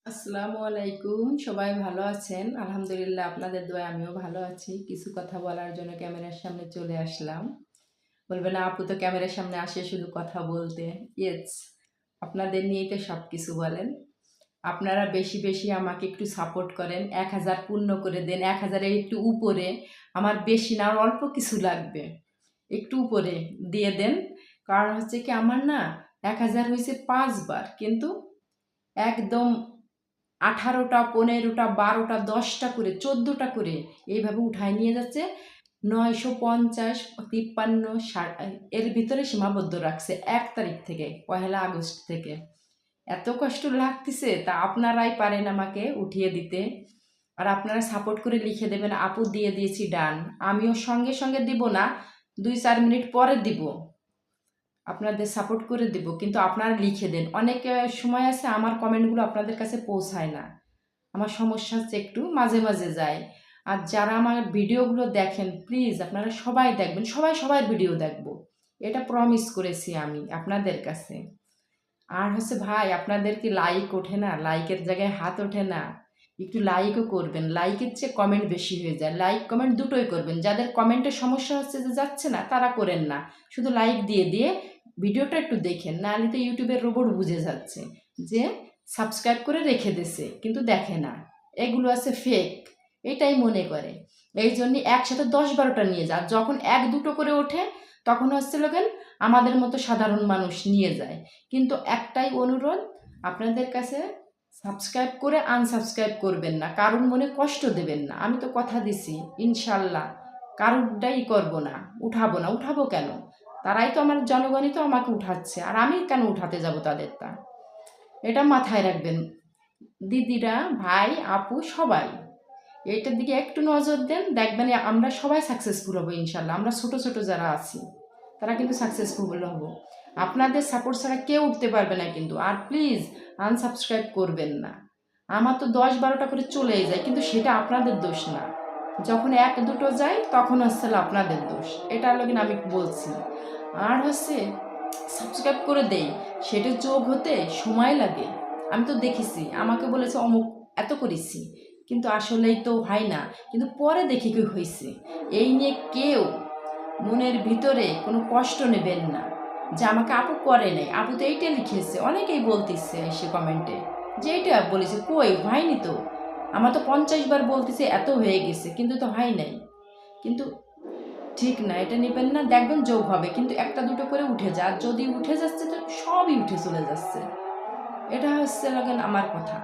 আসসালামু আলাইকুম। সবাই ভালো আছেন? আলহামদুলিল্লাহ আপনাদের দোয়ায় আমিও ভালো আছি। কিছু কথা বলার জন্য ক্যামেরার সামনে চলে আসলাম। বলবেন আপু তো ক্যামেরার সামনে আসে শুধু কথা বলতে। ইয়েস, আপনাদের নিয়েই তো সবকিছু বলেন। আপনারা বেশি, বেশি আমাকে একটু সাপোর্ট করেন। ১,০০০ পূর্ণ করে দেন। ১,০০০ এর একটু উপরে। আমার বেশি না আর অল্প কিছু লাগবে। একটু উপরে দিয়ে দেন। কারণ হচ্ছে কি আমার না ১,০০০ হইছে ৫ বার। কিন্তু একদম ১৮টা, ১৫টা, ১২টা, ১০টা করে ১৪টা করে এইভাবে উঠায় নিয়ে যাচ্ছে। ৯৫০, ৫৩, এর ভিতরে সীমাবদ্ধ রাখছে ১ তারিখ থেকে, ১লা আগস্ট থেকে। এত কষ্ট লাগতেছে তা আপনারাই পারেন আমাকে উঠিয়ে দিতে। আর আপনারা সাপোর্ট করে লিখে দেবেন আপু দিয়ে দিয়েছি ডান। আমিও সঙ্গে সঙ্গে দিব না, ২-৪ মিনিট পরে দিব। আপনাদের সাপোর্ট করে দেব, কিন্তু আপনারা লিখে দেন। অনেক সময় আছে আমার কমেন্টগুলো আপনাদের কাছে পৌঁছায় না। আমার সমস্যা হচ্ছে একটু মাঝে মাঝে যায়। আর যারা আমার ভিডিওগুলো দেখেন প্লিজ আপনারা সবাই দেখবেন, সবাই সবার ভিডিও দেখব, এটা প্রমিস করেছি আমি আপনাদের কাছে। আর হচ্ছে ভাই আপনাদের কি লাইক ওঠে না? লাইকের জায়গায় হাত ওঠে না? একটু লাইকও করবেন। লাইকের চেয়ে কমেন্ট বেশি হয়ে যায়। লাইক কমেন্ট দুটোই করবেন। যাদের কমেন্টের সমস্যা হচ্ছে যে যাচ্ছে না তারা করেন না, শুধু লাইক দিয়ে দিয়ে ভিডিওটা একটু দেখেন। নাহলে তো ইউটিউবের রোবট বুঝে যাচ্ছে যে সাবস্ক্রাইব করে রেখে দিছে কিন্তু দেখে না, এগুলো আছে ফেক, এটাই মনে করে। এই জন্যে একসাথে ১০-১২টা নিয়ে যা, যখন ১-২টো করে ওঠে তখন হচ্ছে লোকেন আমাদের মতো সাধারণ মানুষ নিয়ে যায়। কিন্তু একটাই অনুরোধ আপনাদের কাছে, সাবস্ক্রাইব করে আনসাবস্ক্রাইব করবেন না, কারুর মনে কষ্ট দেবেন না। আমি তো কথা দিছি ইনশাল্লাহ কারুরটাই করব না, উঠাবো না। উঠাবো কেন? তারাই তো আমার জনগণই তো আমাকে উঠাচ্ছে, আর আমি কেন উঠাতে যাব তাদেরটা? এটা মাথায় রাখবেন দিদিরা, ভাই, আপু সবাই। এইটার দিকে একটু নজর দেন, দেখবেন আমরা সবাই সাকসেসফুল হব ইনশাল্লাহ। আমরা ছোট ছোট যারা আছি তারা কিন্তু সাকসেসফুল হব। আপনাদের সাপোর্ট ছাড়া কেউ উঠতে পারবে না কিন্তু। আর প্লিজ আনসাবস্ক্রাইব করবেন না। আমার তো ১০-১২টা করে চলেই যায়, কিন্তু সেটা আপনাদের দোষ না। যখন ১-২টো যায় তখন হচ্ছে আপনাদের দোষ, এটা হলো কিনা আমি বলছি। আর হচ্ছে সাবস্ক্রাইব করে দেই, সেটা যোগ হতে সময় লাগে। আমি তো দেখেছি, আমাকে বলেছে অমুক এত করেছি, কিন্তু আসলেই তো হয় না। কিন্তু পরে দেখি কি হয়েছে। এই নিয়ে কেউ মনের ভিতরে কোনো কষ্ট নেবেন না যে আমাকে আপু করে নাই, আপু তো এইটা লিখেছে। অনেকেই বলতেছে এসে কমেন্টে যে এইটা বলেছে, কই হয়নি তো। আমার তো ৫০ বার বলতেছে এত হয়ে গেছে, কিন্তু তো হয় নাই। কিন্তু ঠিক না, এটা নেবেন না। দেখবেন যোগ হবে, কিন্তু ১-২টো করে উঠে যা। যদি উঠে যাচ্ছে তো সবই উঠে চলে যাচ্ছে। এটা হচ্ছে লাগেন আমার কথা।